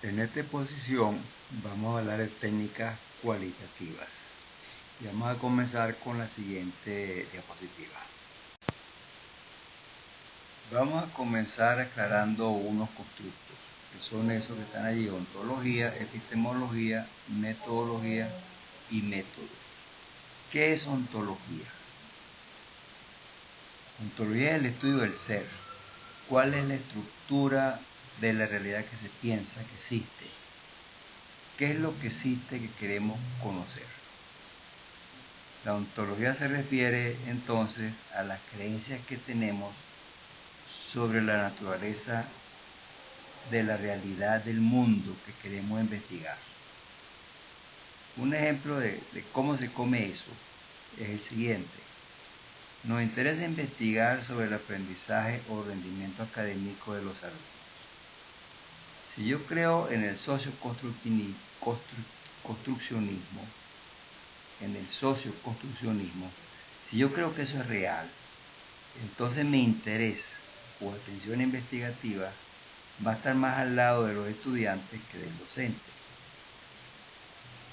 En esta exposición vamos a hablar de técnicas cualitativas y vamos a comenzar con la siguiente diapositiva. Vamos a comenzar aclarando unos constructos, que son esos que están allí: ontología, epistemología, metodología y método. ¿Qué es ontología? Ontología es el estudio del ser. ¿Cuál es la estructura de la realidad que se piensa que existe? ¿Qué es lo que existe que queremos conocer? La ontología se refiere entonces a las creencias que tenemos sobre la naturaleza de la realidad del mundo que queremos investigar. Un ejemplo de cómo se come eso es el siguiente. Nos interesa investigar sobre el aprendizaje o rendimiento académico de los alumnos. Si yo creo en el socioconstruccionismo, si yo creo que eso es real, entonces mi interés o atención investigativa va a estar más al lado de los estudiantes que del docente.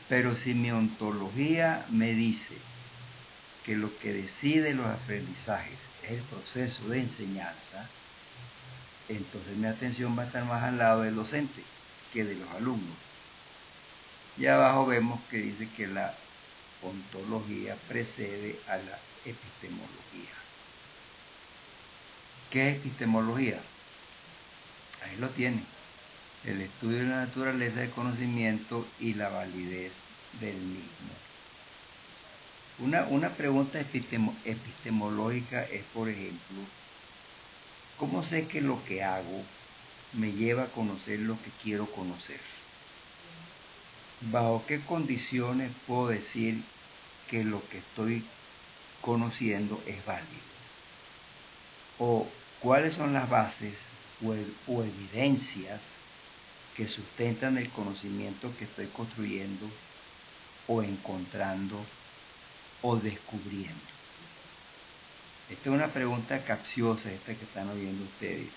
Pero si mi ontología me dice que lo que decide los aprendizajes es el proceso de enseñanza, entonces mi atención va a estar más al lado del docente que de los alumnos. Y abajo vemos que dice que la ontología precede a la epistemología. ¿Qué es epistemología? Ahí lo tiene: el estudio de la naturaleza del conocimiento y la validez del mismo. Una pregunta epistemológica es, por ejemplo, ¿cómo sé que lo que hago me lleva a conocer lo que quiero conocer? ¿Bajo qué condiciones puedo decir que lo que estoy conociendo es válido? ¿O cuáles son las bases o evidencias que sustentan el conocimiento que estoy construyendo o encontrando o descubriendo? Esta es una pregunta capciosa, esta que están oyendo ustedes,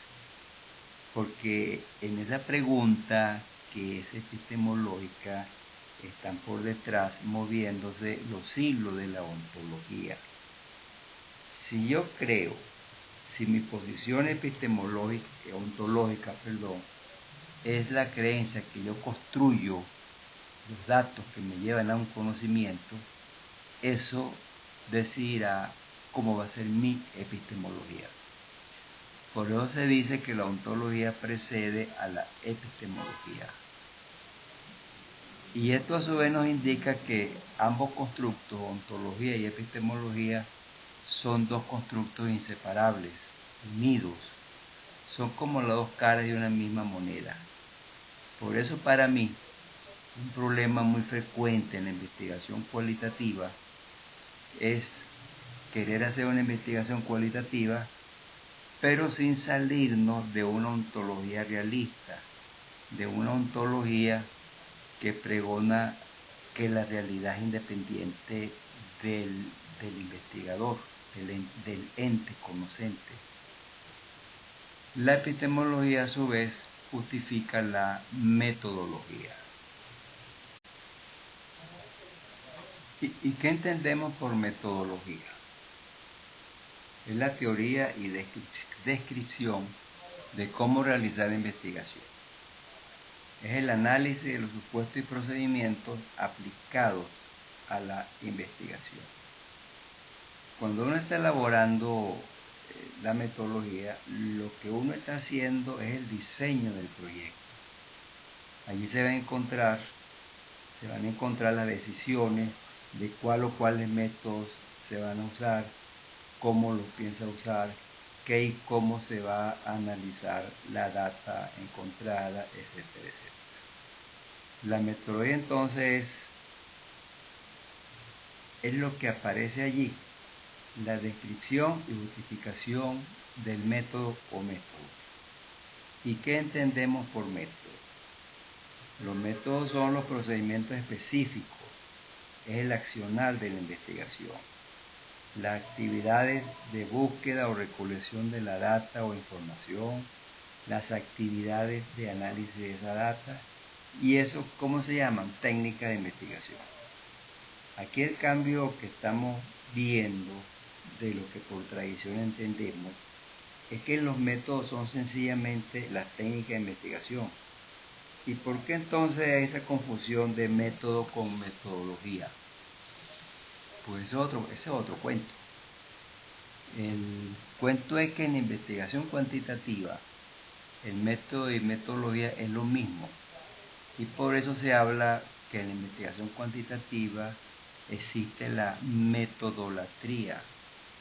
porque en esa pregunta, que es epistemológica, están por detrás moviéndose los hilos de la ontología. Si mi posición ontológica, es la creencia que yo construyo los datos que me llevan a un conocimiento, eso decidirá cómo va a ser mi epistemología. Por eso se dice que la ontología precede a la epistemología. Y esto a su vez nos indica que ambos constructos, ontología y epistemología, son dos constructos inseparables, unidos. Son como las dos caras de una misma moneda. Por eso, para mí, un problema muy frecuente en la investigación cualitativa es querer hacer una investigación cualitativa, pero sin salirnos de una ontología realista, de una ontología que pregona que la realidad es independiente del investigador, del ente conocente. La epistemología, a su vez, justifica la metodología. ¿Y qué entendemos por metodología? Es la teoría y descripción de cómo realizar la investigación. Es el análisis de los supuestos y procedimientos aplicados a la investigación. Cuando uno está elaborando la metodología, lo que uno está haciendo es el diseño del proyecto. Allí se van a encontrar las decisiones de cuál o cuáles métodos se van a usar, cómo los piensa usar, qué y cómo se va a analizar la data encontrada, etcétera, etcétera. La metodología entonces es lo que aparece allí: la descripción y justificación del método o método. ¿Y qué entendemos por método? Los métodos son los procedimientos específicos, es el accionar de la investigación, las actividades de búsqueda o recolección de la data o información, las actividades de análisis de esa data ¿Y eso cómo se llaman? Técnicas de investigación. Aquí el cambio que estamos viendo de lo que por tradición entendemos es que los métodos son sencillamente las técnicas de investigación. ¿Y por qué entonces hay esa confusión de método con metodología? Pues ese es otro cuento. El cuento es que en investigación cuantitativa el método y metodología es lo mismo. Y por eso se habla que en la investigación cuantitativa existe la metodolatría,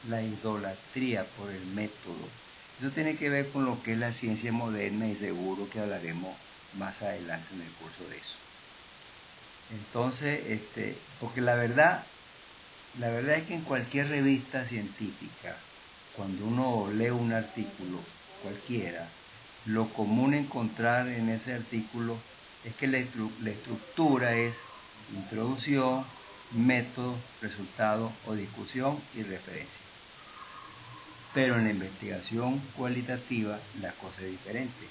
la idolatría por el método. Eso tiene que ver con lo que es la ciencia moderna y seguro que hablaremos más adelante en el curso de eso. Entonces, porque la verdad es que en cualquier revista científica, cuando uno lee un artículo cualquiera, lo común encontrar en ese artículo es que la estructura es introducción, método, resultado o discusión y referencia. Pero en la investigación cualitativa la cosa es diferente.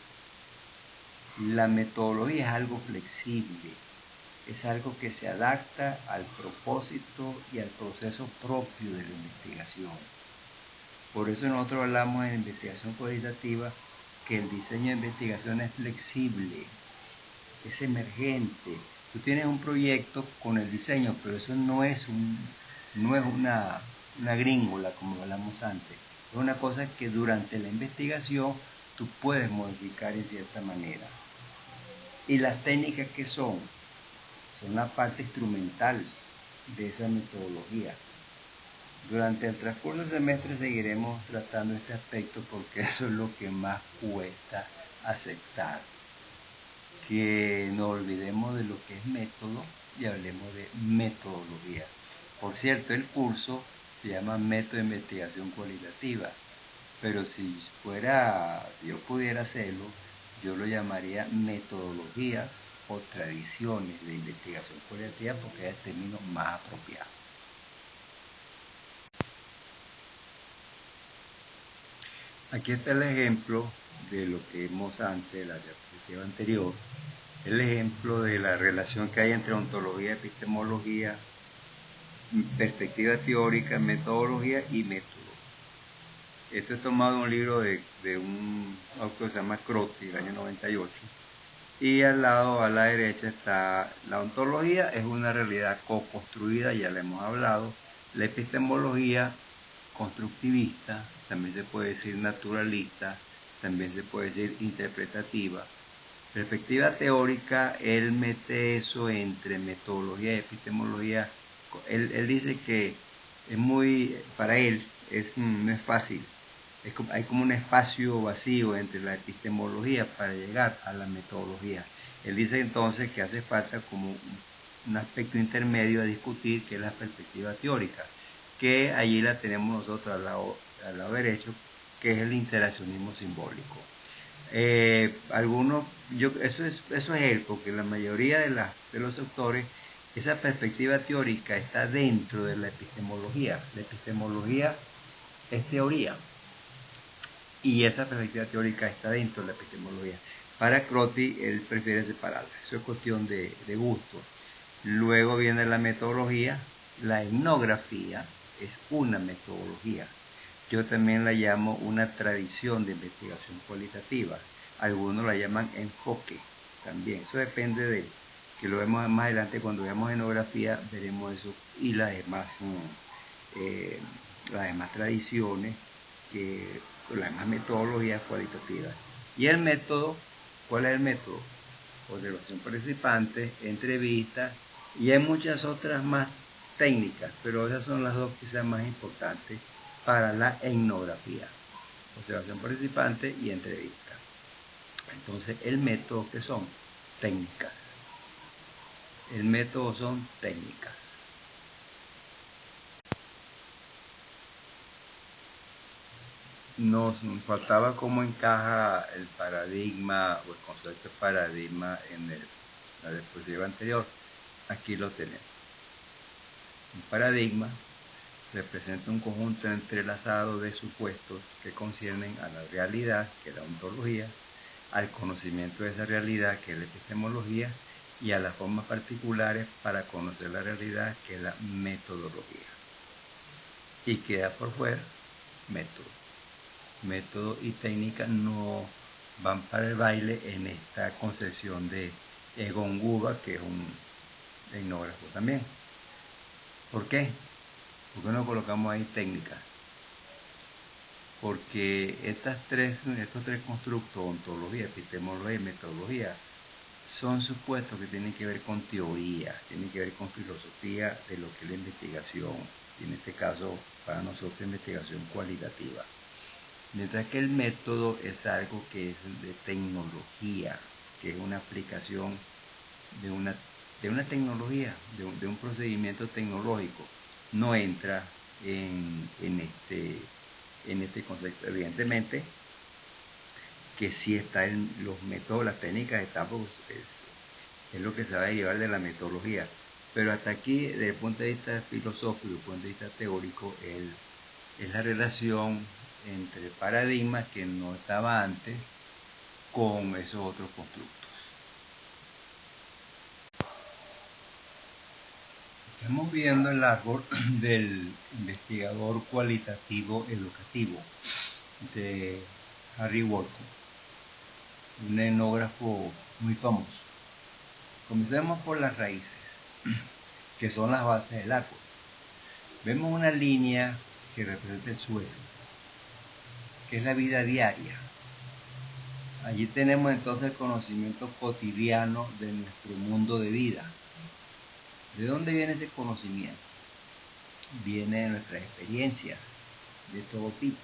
La metodología es algo flexible, es algo que se adapta al propósito y al proceso propio de la investigación. Por eso nosotros hablamos en investigación cualitativa que el diseño de investigación es flexible, es emergente. Tú tienes un proyecto con el diseño, pero eso no es una gringola como hablamos antes. Es una cosa que durante la investigación tú puedes modificar en cierta manera. Y las técnicas que son la parte instrumental de esa metodología. Durante el transcurso del semestre seguiremos tratando este aspecto porque eso es lo que más cuesta aceptar. Que nos olvidemos de lo que es método y hablemos de metodología. Por cierto, el curso se llama Método de Investigación Cualitativa, pero si yo pudiera hacerlo, yo lo llamaría metodología o tradiciones de investigación cualitativa porque es el término más apropiado. Aquí está el ejemplo de lo que vimos antes, de la diapositiva anterior, el ejemplo de la relación que hay entre ontología, epistemología, perspectiva teórica, metodología y método. Esto es tomado de un libro de un autor que se llama Crotty, del año 98. Y al lado, a la derecha, está la ontología, es una realidad co-construida, ya le hemos hablado. La epistemología constructivista, también se puede decir naturalista, también se puede decir interpretativa. Perspectiva teórica, él mete eso entre metodología y epistemología. Él dice que es para él no es fácil. Hay como un espacio vacío entre la epistemología para llegar a la metodología. Él dice entonces que hace falta como un aspecto intermedio a discutir, que es la perspectiva teórica, que allí la tenemos nosotros al lado derecho, que es el interaccionismo simbólico. Eso es él, porque la mayoría de los autores, esa perspectiva teórica está dentro de la epistemología. La epistemología es teoría y esa perspectiva teórica está dentro de la epistemología. Para Crotty, él prefiere separarla. Eso es cuestión de gusto. Luego viene la metodología. La etnografía es una metodología. Yo también la llamo una tradición de investigación cualitativa. Algunos la llaman enfoque también. Eso depende de que lo vemos más adelante. Cuando veamos etnografía veremos eso y las demás tradiciones, las demás metodologías cualitativas. Y el método, ¿cuál es el método? Observación participante, entrevista, y hay muchas otras más técnicas, pero esas son las dos quizás más importantes para la etnografía: observación participante y entrevista. Entonces, el método, ¿qué son? Técnicas. El método son técnicas. Nos faltaba cómo encaja el paradigma o el concepto de paradigma en la diapositiva anterior. Aquí lo tenemos. Un paradigma representa un conjunto entrelazado de supuestos que conciernen a la realidad, que es la ontología, al conocimiento de esa realidad, que es la epistemología, y a las formas particulares para conocer la realidad, que es la metodología. Y queda por fuera método. Método y técnica no van para el baile en esta concepción de Egon Guba, que es un etnógrafo también. ¿Por qué? ¿Por qué no colocamos ahí técnica? Porque estos tres constructos, ontología, epistemología y metodología, son supuestos que tienen que ver con teoría, tienen que ver con filosofía de lo que es la investigación, y en este caso para nosotros investigación cualitativa. Mientras que el método es algo que es de tecnología, que es una aplicación de una tecnología, de un procedimiento tecnológico. No entra en este concepto. Evidentemente que sí está en los métodos, las técnicas están, pues, es lo que se va a derivar de la metodología. Pero hasta aquí, desde el punto de vista filosófico, desde el punto de vista teórico, es la relación entre paradigmas que no estaba antes con esos otros constructos. Estamos viendo el árbol del investigador cualitativo educativo de Harry Walton, un etnógrafo muy famoso. Comencemos por las raíces, que son las bases del árbol. Vemos una línea que representa el suelo, que es la vida diaria. Allí tenemos entonces el conocimiento cotidiano de nuestro mundo de vida. ¿De dónde viene ese conocimiento? Viene de nuestras experiencias de todo tipo.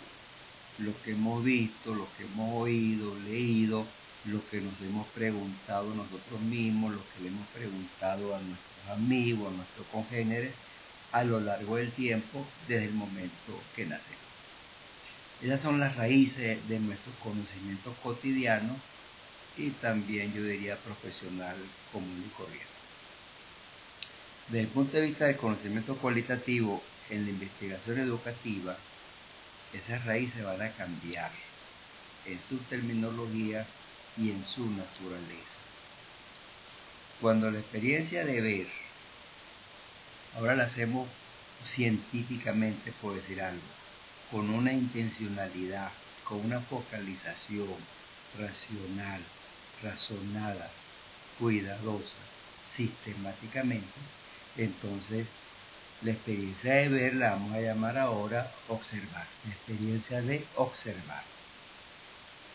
Lo que hemos visto, lo que hemos oído, leído, lo que nos hemos preguntado nosotros mismos, lo que le hemos preguntado a nuestros amigos, a nuestros congéneres, a lo largo del tiempo, desde el momento que nacemos. Esas son las raíces de nuestro conocimiento cotidiano y también, yo diría, profesional común y corriente. Desde el punto de vista del conocimiento cualitativo, en la investigación educativa, esas raíces van a cambiar en su terminología y en su naturaleza. Cuando la experiencia de ver, ahora la hacemos científicamente, por decir algo, con una intencionalidad, con una focalización racional, razonada, cuidadosa, sistemáticamente, entonces la experiencia de ver la vamos a llamar ahora observar, la experiencia de observar.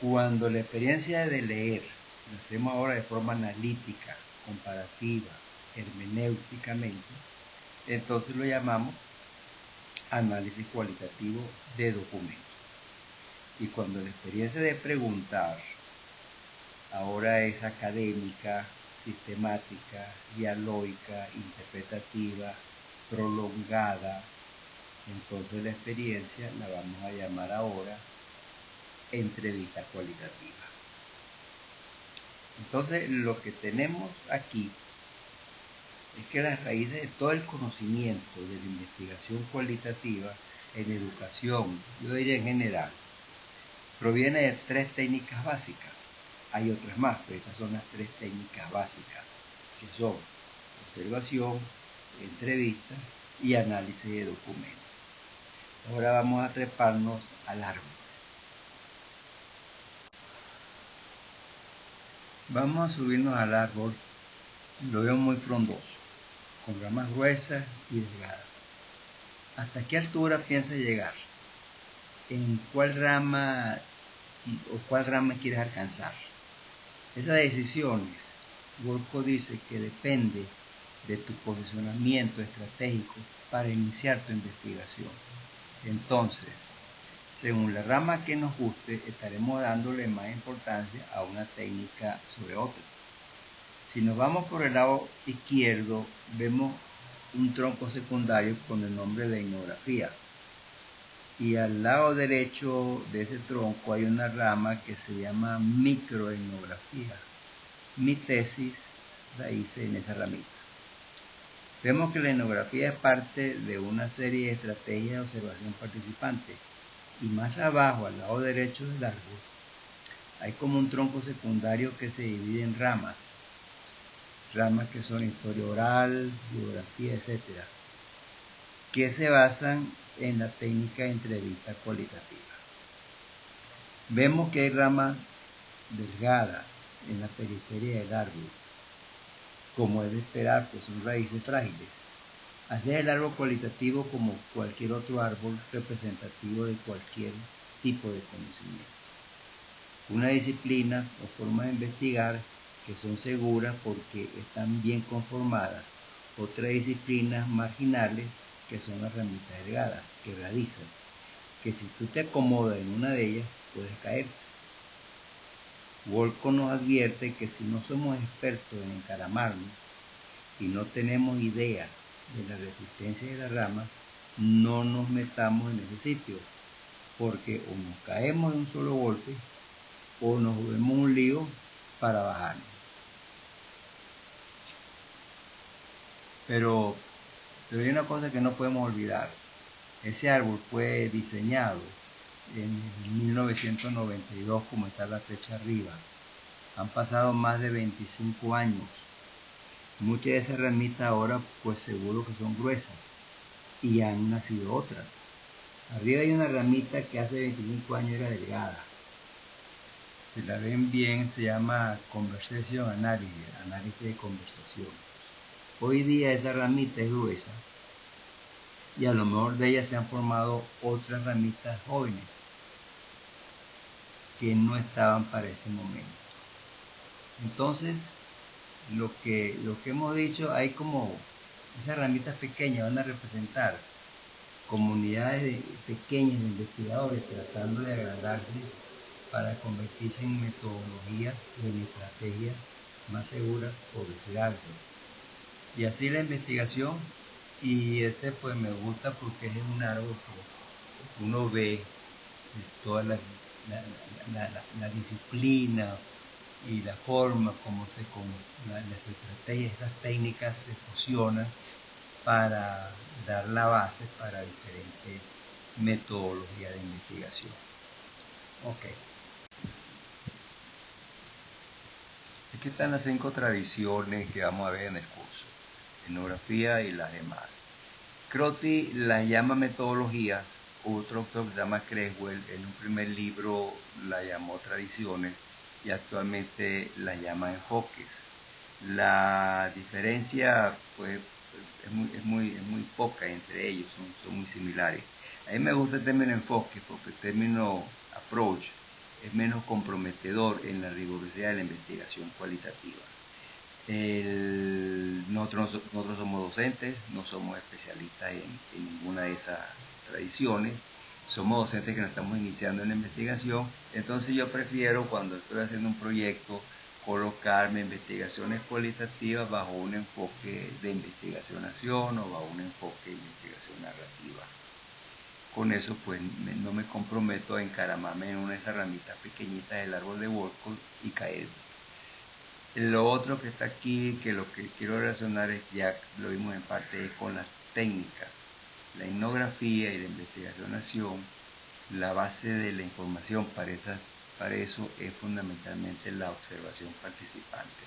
Cuando la experiencia de leer la hacemos ahora de forma analítica, comparativa, hermenéuticamente, entonces lo llamamos análisis cualitativo de documentos. Y cuando la experiencia de preguntar ahora es académica, sistemática, dialógica, interpretativa, prolongada, entonces la experiencia la vamos a llamar ahora entrevista cualitativa. Entonces lo que tenemos aquí es que las raíces de todo el conocimiento de la investigación cualitativa en educación, yo diría en general, proviene de tres técnicas básicas. Hay otras más, pero estas son las tres técnicas básicas, que son observación, entrevista y análisis de documentos. Ahora vamos a treparnos al árbol. Vamos a subirnos al árbol, lo veo muy frondoso, con ramas gruesas y delgadas. ¿Hasta qué altura piensa llegar? ¿En cuál rama quieres alcanzar? Esas decisiones, Wolko dice que depende de tu posicionamiento estratégico para iniciar tu investigación. Entonces, según la rama que nos guste, estaremos dándole más importancia a una técnica sobre otra. Si nos vamos por el lado izquierdo, vemos un tronco secundario con el nombre de etnografía. Y al lado derecho de ese tronco hay una rama que se llama microetnografía. Mi tesis la hice en esa ramita. Vemos que la etnografía es parte de una serie de estrategias de observación participante. Y más abajo, al lado derecho del árbol, hay como un tronco secundario que se divide en ramas. ramas que son historia oral, biografía, etcétera, que se basan en la técnica de entrevista cualitativa. Vemos que hay ramas delgadas en la periferia del árbol, como es de esperar, pues son raíces frágiles. Así es el árbol cualitativo como cualquier otro árbol representativo de cualquier tipo de conocimiento. Unas disciplinas o formas de investigar que son seguras porque están bien conformadas, otras disciplinas marginales que son las ramitas delgadas, que radizan, que si tú te acomodas en una de ellas, puedes caer. Wolcott nos advierte que si no somos expertos en encaramarnos y no tenemos idea de la resistencia de la rama, no nos metamos en ese sitio, porque o nos caemos de un solo golpe o nos vemos un lío para bajarnos. Pero hay una cosa que no podemos olvidar. Ese árbol fue diseñado en 1992, como está la fecha arriba. Han pasado más de 25 años. Muchas de esas ramitas ahora, pues seguro que son gruesas. Y han nacido otras. Arriba hay una ramita que hace 25 años era delgada. Si la ven bien, se llama Conversation Analysis, análisis de conversación. Hoy día esa ramita es gruesa. Y a lo mejor de ella se han formado otras ramitas jóvenes que no estaban para ese momento. Entonces, lo que hemos dicho, hay como esas ramitas pequeñas van a representar comunidades pequeñas de investigadores tratando de agrandarse para convertirse en metodologías y en estrategias más seguras, por decir algo. Y así la investigación, y ese pues me gusta porque es un árbol que uno ve toda la disciplina y la forma como las estrategias, estas técnicas se fusionan para dar la base para diferentes metodologías de investigación. Ok. Aquí están las 5 tradiciones que vamos a ver en el curso: etnografía y las demás. Crotty las llama metodologías, otro autor que se llama Creswell en un primer libro la llamó tradiciones y actualmente la llama enfoques. La diferencia pues es muy poca entre ellos, son muy similares. A mí me gusta el término enfoque porque el término approach es menos comprometedor en la rigurosidad de la investigación cualitativa. Nosotros somos docentes, no somos especialistas en ninguna de esas tradiciones, somos docentes que nos estamos iniciando en la investigación, entonces yo prefiero, cuando estoy haciendo un proyecto, colocarme investigaciones cualitativas bajo un enfoque de investigación-acción o bajo un enfoque de investigación narrativa. Con eso pues no me comprometo a encaramarme en una de esas ramitas pequeñitas del árbol de Wolcott y caer. Lo otro que está aquí, que lo que quiero relacionar es, ya lo vimos en parte, es con las técnicas. La etnografía y la investigación-acción, la base de la información para eso es fundamentalmente la observación participante.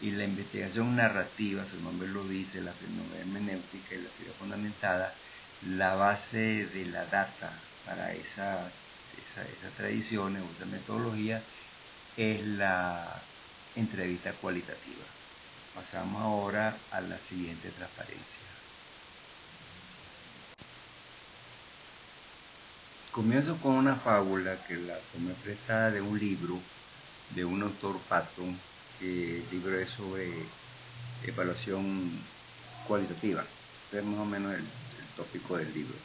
Y la investigación narrativa, su nombre lo dice, la hermenéutica y la teoría fundamentada, la base de la data para esas tradiciones o esa metodología es la entrevista cualitativa. Pasamos ahora a la siguiente transparencia. Comienzo con una fábula que la tomé prestada de un libro de un autor Patton, que el libro es sobre evaluación cualitativa. Este es más o menos el tópico del libro.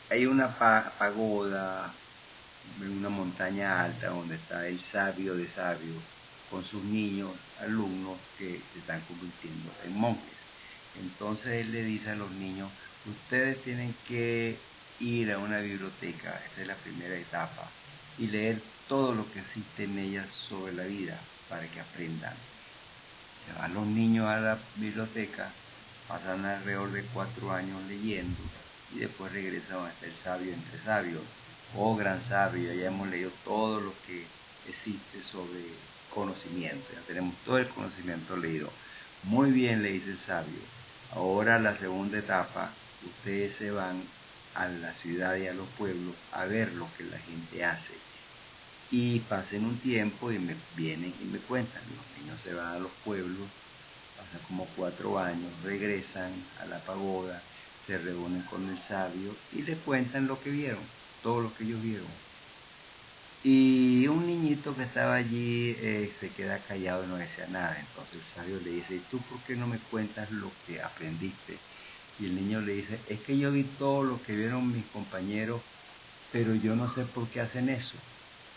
Hay una pagoda en una montaña alta donde está el sabio de sabios con sus niños alumnos que se están convirtiendo en monjes. Entonces él le dice a los niños: ustedes tienen que ir a una biblioteca, esa es la primera etapa, y leer todo lo que existe en ella sobre la vida para que aprendan. Se van los niños a la biblioteca, pasan alrededor de 4 años leyendo y después regresan hasta el sabio entre sabios. Oh gran sabio, ya hemos leído todo lo que existe sobre conocimiento. Ya tenemos todo el conocimiento leído. Muy bien, le dice el sabio. Ahora la segunda etapa, ustedes se van a la ciudad y a los pueblos a ver lo que la gente hace. Y pasen un tiempo y me vienen y me cuentan. Los niños se van a los pueblos, pasan como 4 años, regresan a la pagoda, se reúnen con el sabio y le cuentan lo que vieron, todo lo que ellos vieron. Y un niñito que estaba allí se queda callado y no decía nada. Entonces el sabio le dice, ¿y tú por qué no me cuentas lo que aprendiste? Y el niño le dice, es que yo vi todo lo que vieron mis compañeros, pero yo no sé por qué hacen eso.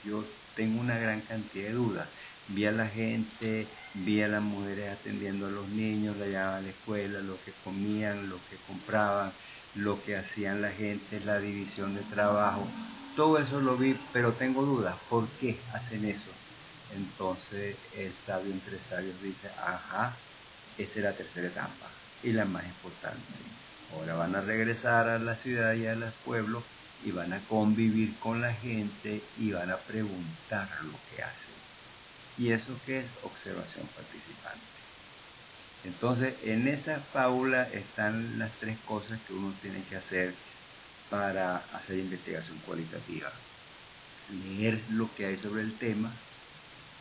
Yo tengo una gran cantidad de dudas. Vi a la gente, vi a las mujeres atendiendo a los niños, la llevaban a la escuela, lo que comían, lo que compraban, lo que hacían la gente, la división de trabajo. Todo eso lo vi, pero tengo dudas. ¿Por qué hacen eso? Entonces el sabio entre sabios dice, ajá, esa es la tercera etapa y la más importante. Ahora van a regresar a la ciudad y a los pueblos y van a convivir con la gente y van a preguntar lo que hacen. ¿Y eso qué es? Observación participante. Entonces, en esa fábula están las 3 cosas que uno tiene que hacer para hacer investigación cualitativa. Leer lo que hay sobre el tema,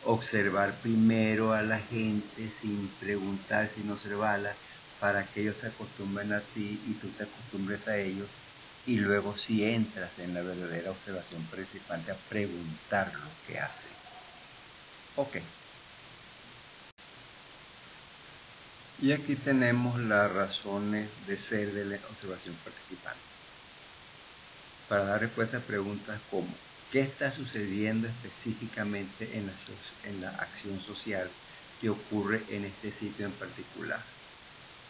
observar primero a la gente sin preguntar, sin observarla, para que ellos se acostumbren a ti y tú te acostumbres a ellos, y luego si entras en la verdadera observación participante a preguntar lo que hacen. Ok. Y aquí tenemos las razones de ser de la observación participante. Para dar respuesta a preguntas como ¿qué está sucediendo específicamente en la acción social que ocurre en este sitio en particular?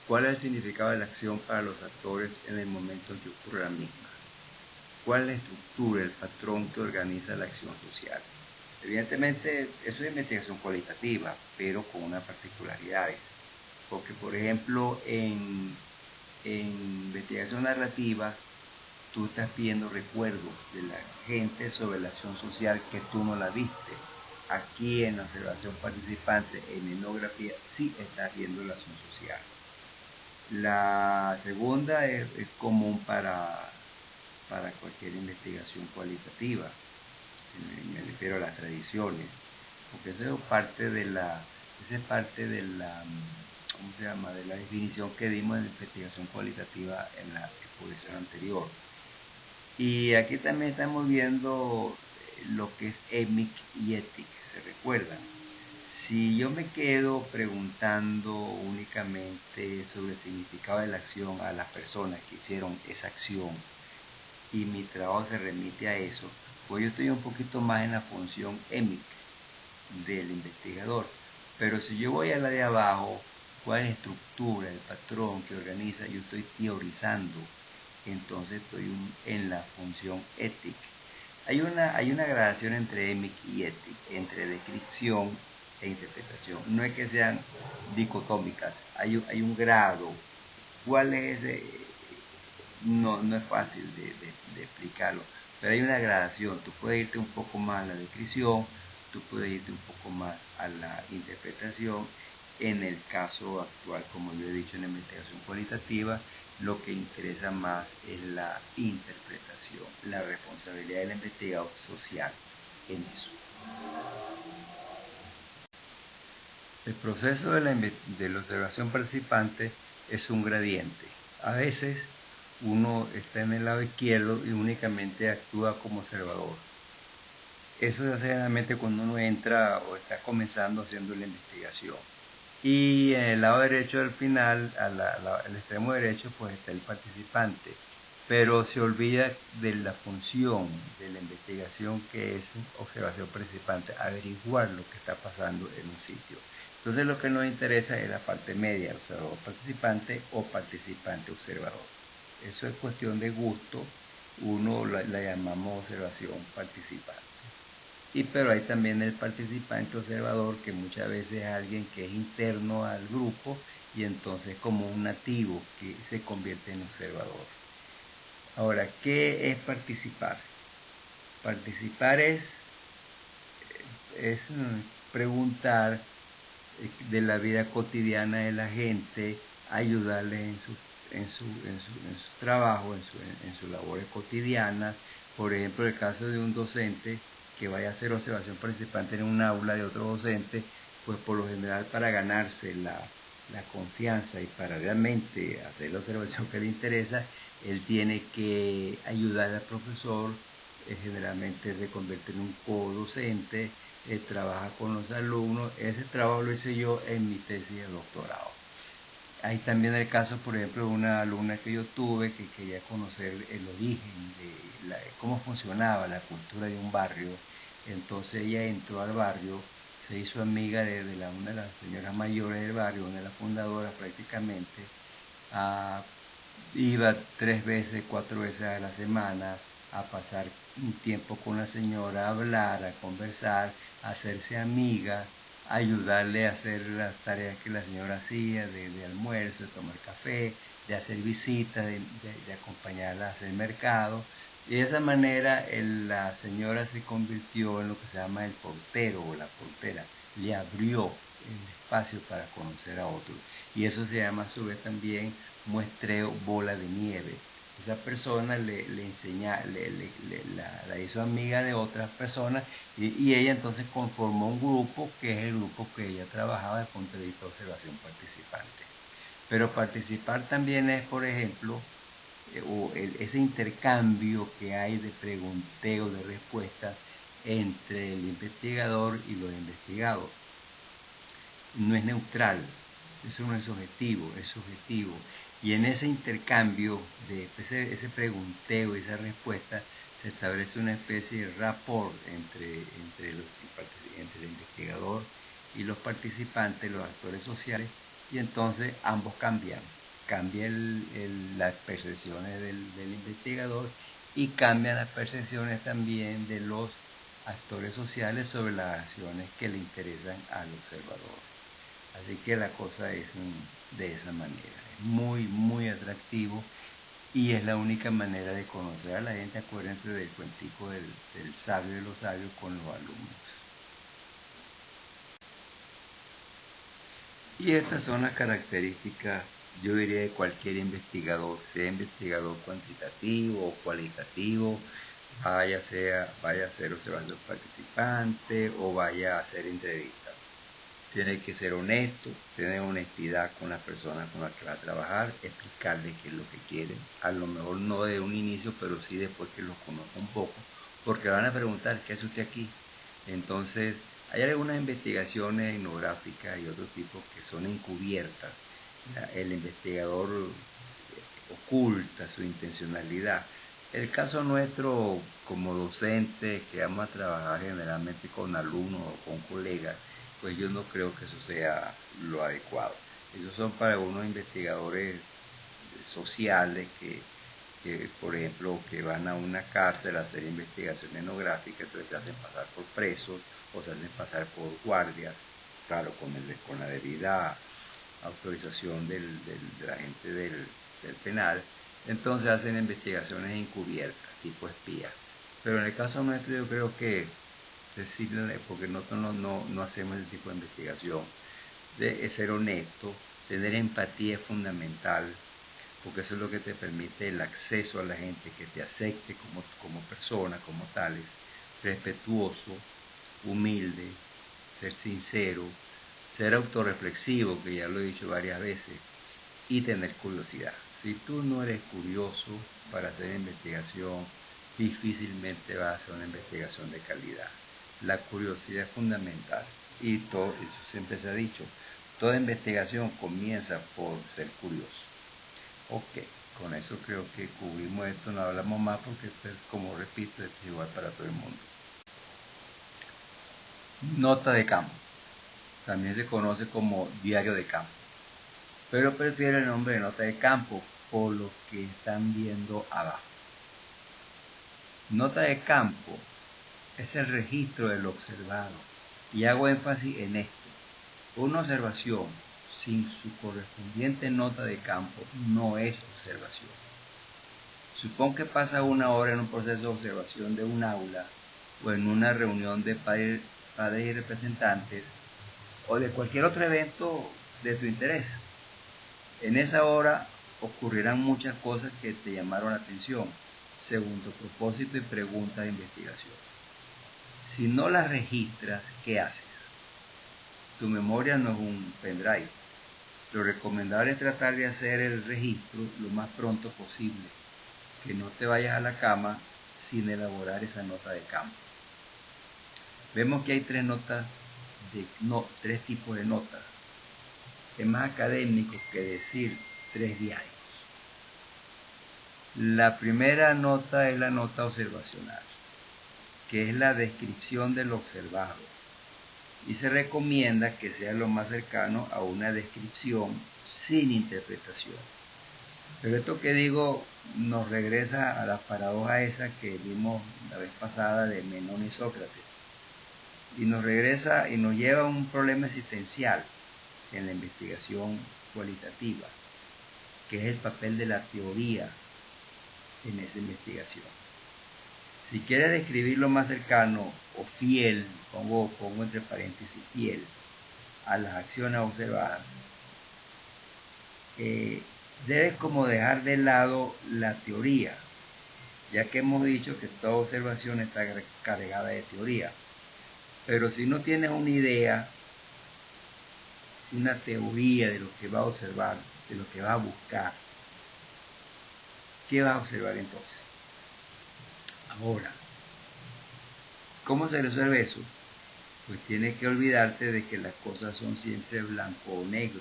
¿Cuál es el significado de la acción para los actores en el momento en que ocurre la misma? ¿Cuál es la estructura, el patrón que organiza la acción social? Evidentemente, eso es investigación cualitativa, pero con unas particularidades. Porque, por ejemplo, en investigación narrativa, tú estás pidiendo recuerdos de la gente sobre la acción social que tú no la viste. Aquí en la observación participante, en etnografía, sí estás viendo la acción social. La segunda es común para cualquier investigación cualitativa, me refiero a las tradiciones, porque eso es parte de la, ¿cómo se llama?, de la definición que dimos en la investigación cualitativa en la exposición anterior. Y aquí también estamos viendo lo que es EMIC y ETIC, ¿se recuerdan? Si yo me quedo preguntando únicamente sobre el significado de la acción a las personas que hicieron esa acción y mi trabajo se remite a eso, pues yo estoy un poquito más en la función EMIC del investigador. Pero si yo voy a la de abajo, cuál es la estructura, el patrón que organiza, yo estoy teorizando, entonces estoy en la función ETIC. Hay una gradación entre EMIC y ETIC, entre descripción e interpretación. No es que sean dicotómicas, hay un grado. ¿Cuál es ese? No es fácil de explicarlo, pero hay una gradación. Tú puedes irte un poco más a la descripción, tú puedes irte un poco más a la interpretación. En el caso actual, como yo he dicho en la investigación cualitativa, lo que interesa más es la interpretación, la responsabilidad del investigador social en eso. El proceso de la observación participante es un gradiente. A veces uno está en el lado izquierdo y únicamente actúa como observador. Eso se hace generalmente cuando uno entra o está comenzando haciendo la investigación. Y en el lado derecho al final, al extremo derecho, pues está el participante. Pero se olvida de la función de la investigación, que es observación participante, averiguar lo que está pasando en un sitio. Entonces lo que nos interesa es la parte media, observador participante o participante observador. Eso es cuestión de gusto, uno la llamamos observación participante. Pero hay también el participante observador, que muchas veces es alguien que es interno al grupo y entonces como un nativo que se convierte en observador. Ahora, ¿qué es participar? Participar es preguntar de la vida cotidiana de la gente, ayudarles en su trabajo, en sus labores cotidianas. Por ejemplo, el caso de un docente que vaya a hacer observación participante en un aula de otro docente, pues por lo general para ganarse la confianza y para realmente hacer la observación que le interesa, él tiene que ayudar al profesor, generalmente se convierte en un co-docente, trabaja con los alumnos. Ese trabajo lo hice yo en mi tesis de doctorado. Hay también el caso, por ejemplo, de una alumna que yo tuve que quería conocer el origen de cómo funcionaba la cultura de un barrio. Entonces ella entró al barrio, se hizo amiga de una de las señoras mayores del barrio, una de las fundadoras prácticamente. Iba 3 veces, 4 veces a la semana a pasar un tiempo con la señora, a hablar, a conversar, a hacerse amiga, a ayudarle a hacer las tareas que la señora hacía, de almuerzo, de tomar café, de hacer visitas, de acompañarla a hacer mercado. Y de esa manera la señora se convirtió en lo que se llama el portero o la portera, le abrió el espacio para conocer a otros. Y eso se llama a su vez también muestreo bola de nieve. Esa persona le enseña, la hizo amiga de otras personas y ella entonces conformó un grupo que es el grupo que ella trabajaba desde el punto de vista de observación participante. Pero participar también es, por ejemplo, ese intercambio que hay de pregunteo, de respuestas entre el investigador y los investigados. No es neutral, eso no es objetivo, es subjetivo. Y en ese intercambio, de ese pregunteo y esa respuesta, se establece una especie de rapport entre el investigador y los participantes, los actores sociales, y entonces ambos cambian las percepciones del investigador y cambian las percepciones también de los actores sociales sobre las acciones que le interesan al observador. Así que la cosa es de esa manera, es muy, muy atractivo y es la única manera de conocer a la gente. Acuérdense del cuentico del sabio de los sabios con los alumnos. Y estas son las características, yo diría, de cualquier investigador, sea investigador cuantitativo o cualitativo, vaya a ser observación participante o vaya a hacer entrevistas. Tiene que ser honesto, tener honestidad con las personas con las que va a trabajar, explicarles qué es lo que quieren, a lo mejor no de un inicio, pero sí después que los conozca un poco, porque van a preguntar, ¿qué hace usted aquí? Entonces, hay algunas investigaciones etnográficas y otros tipos que son encubiertas. El investigador oculta su intencionalidad. El caso nuestro, como docentes que vamos a trabajar generalmente con alumnos o con colegas, pues yo no creo que eso sea lo adecuado. Esos son para unos investigadores sociales por ejemplo, que van a una cárcel a hacer investigación etnográfica, entonces se hacen pasar por presos o se hacen pasar por guardias, claro, con la debida autorización de la gente del penal. Entonces hacen investigaciones encubiertas, tipo espía. Pero en el caso nuestro yo creo que decirle, porque nosotros no hacemos ese tipo de investigación, de ser honesto, tener empatía es fundamental, porque eso es lo que te permite el acceso a la gente, que te acepte como persona, como tales, respetuoso, humilde, ser sincero, ser autorreflexivo, que ya lo he dicho varias veces, y tener curiosidad. Si tú no eres curioso para hacer investigación, difícilmente vas a hacer una investigación de calidad. La curiosidad es fundamental y todo eso siempre se ha dicho. Toda investigación comienza por ser curioso. Ok, con eso creo que cubrimos esto, no hablamos más porque esto es, como repito, esto es igual para todo el mundo. Nota de campo. También se conoce como diario de campo, pero prefiero el nombre de nota de campo por lo que están viendo abajo. Nota de campo es el registro de lo observado, y hago énfasis en esto. Una observación sin su correspondiente nota de campo no es observación. Supón que pasa una hora en un proceso de observación de un aula o en una reunión de padres y representantes, o de cualquier otro evento de tu interés. En esa hora ocurrirán muchas cosas que te llamaron la atención, según tu propósito y pregunta de investigación. Si no las registras, ¿qué haces? Tu memoria no es un pendrive. Lo recomendable es tratar de hacer el registro lo más pronto posible, que no te vayas a la cama sin elaborar esa nota de campo. Vemos que hay tres tipos de notas. Es más académico que decir 3 diarios. La primera nota es la nota observacional, que es la descripción de lo observado, y se recomienda que sea lo más cercano a una descripción sin interpretación. Pero esto que digo nos regresa a la paradoja esa que vimos la vez pasada de Menón y Sócrates, y nos regresa y nos lleva a un problema existencial en la investigación cualitativa, que es el papel de la teoría en esa investigación. Si quieres describir lo más cercano o fiel, pongo entre paréntesis fiel, a las acciones observadas, debes como dejar de lado la teoría, ya que hemos dicho que toda observación está cargada de teoría. Pero si no tienes una idea, una teoría de lo que vas a observar, de lo que vas a buscar, ¿qué vas a observar entonces? Ahora, ¿cómo se resuelve eso? Pues tienes que olvidarte de que las cosas son siempre blanco o negro.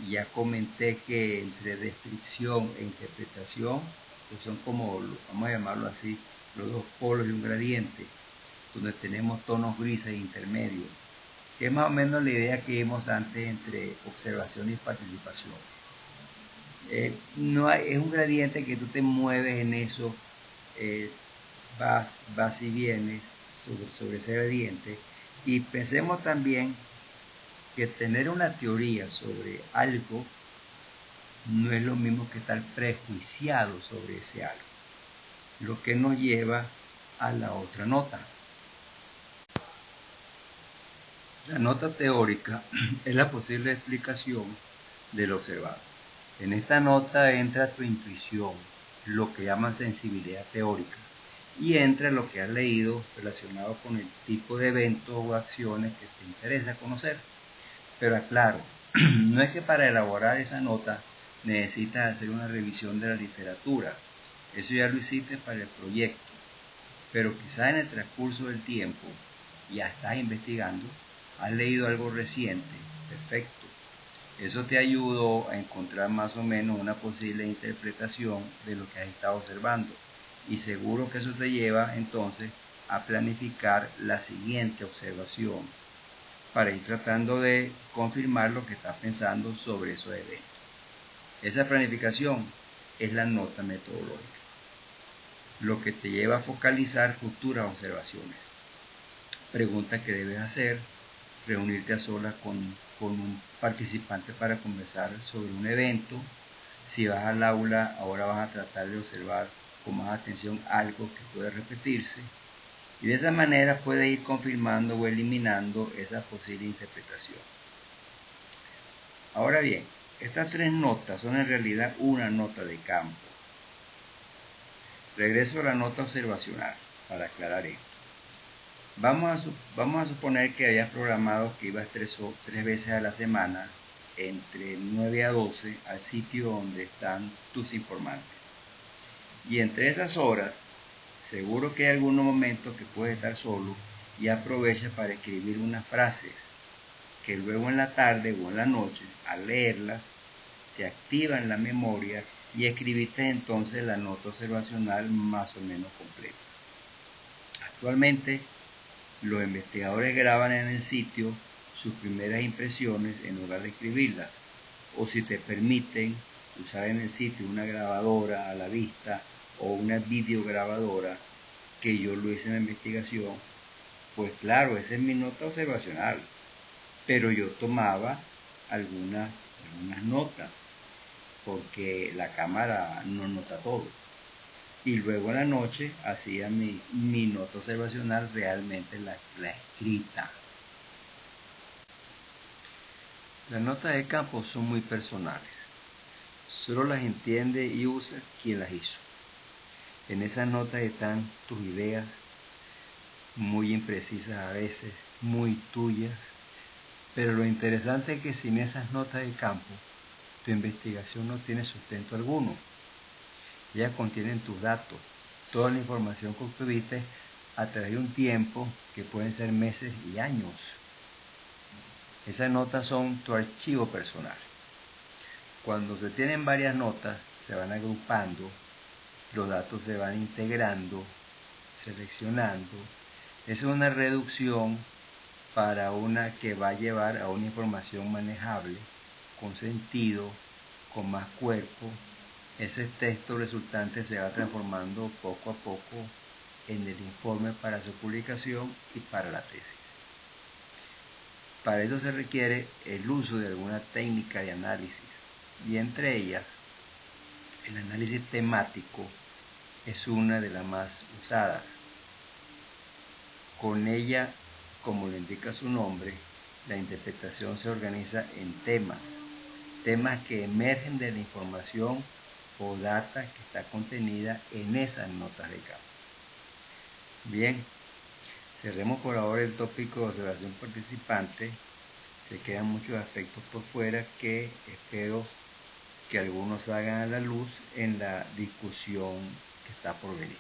Ya comenté que entre descripción e interpretación, pues son como, vamos a llamarlo así, los dos polos de un gradiente, donde tenemos tonos grises intermedios, que es más o menos la idea que vimos antes entre observación y participación. No hay, es un gradiente que tú te mueves en eso, vas y vienes sobre ese gradiente. Y pensemos también que tener una teoría sobre algo no es lo mismo que estar prejuiciado sobre ese algo, lo que nos lleva a la otra nota. La nota teórica es la posible explicación de lo observado. En esta nota entra tu intuición, lo que llaman sensibilidad teórica, y entra lo que has leído relacionado con el tipo de eventos o acciones que te interesa conocer. Pero aclaro, no es que para elaborar esa nota necesitas hacer una revisión de la literatura, eso ya lo hiciste para el proyecto, pero quizá en el transcurso del tiempo ya estás investigando, has leído algo reciente, perfecto. Eso te ayudó a encontrar más o menos una posible interpretación de lo que has estado observando, y seguro que eso te lleva entonces a planificar la siguiente observación para ir tratando de confirmar lo que estás pensando sobre esos eventos. Esa planificación es la nota metodológica, lo que te lleva a focalizar futuras observaciones. Preguntas que debes hacer, reunirte a solas con un participante para conversar sobre un evento. Si vas al aula, ahora vas a tratar de observar con más atención algo que puede repetirse, y de esa manera puedes ir confirmando o eliminando esa posible interpretación. Ahora bien, estas tres notas son en realidad una nota de campo. Regreso a la nota observacional para aclarar esto. Vamos a suponer que hayas programado que ibas tres veces a la semana entre 9 a 12 al sitio donde están tus informantes. Y entre esas horas, seguro que hay algunos momentos que puedes estar solo y aprovecha para escribir unas frases que luego en la tarde o en la noche, al leerlas, te activan la memoria y escribiste entonces la nota observacional más o menos completa. Actualmente, los investigadores graban en el sitio sus primeras impresiones en lugar de escribirlas, o si te permiten usar en el sitio una grabadora a la vista o una videograbadora, que yo lo hice en la investigación, pues claro, esa es mi nota observacional, pero yo tomaba algunas notas, porque la cámara no nota todo. y luego en la noche hacía mi nota observacional, realmente la escrita. Las notas de campo son muy personales. Solo las entiende y usa quien las hizo. En esas notas están tus ideas, muy imprecisas a veces, muy tuyas. Pero lo interesante es que sin esas notas de campo, tu investigación no tiene sustento alguno. Ellas contienen tus datos, toda la información que obtuviste a través de un tiempo que pueden ser meses y años. Esas notas son tu archivo personal. Cuando se tienen varias notas, se van agrupando, los datos se van integrando, seleccionando. Es una reducción para una que va a llevar a una información manejable, con sentido, con más cuerpo. Ese texto resultante se va transformando poco a poco en el informe para su publicación y para la tesis. Para eso se requiere el uso de alguna técnica de análisis, y entre ellas, el análisis temático es una de las más usadas. Con ella, como lo indica su nombre, la interpretación se organiza en temas que emergen de la información o data que está contenida en esas notas de campo. Bien, cerremos por ahora el tópico de observación participante. Se quedan muchos aspectos por fuera que espero que algunos salgan a la luz en la discusión que está por venir.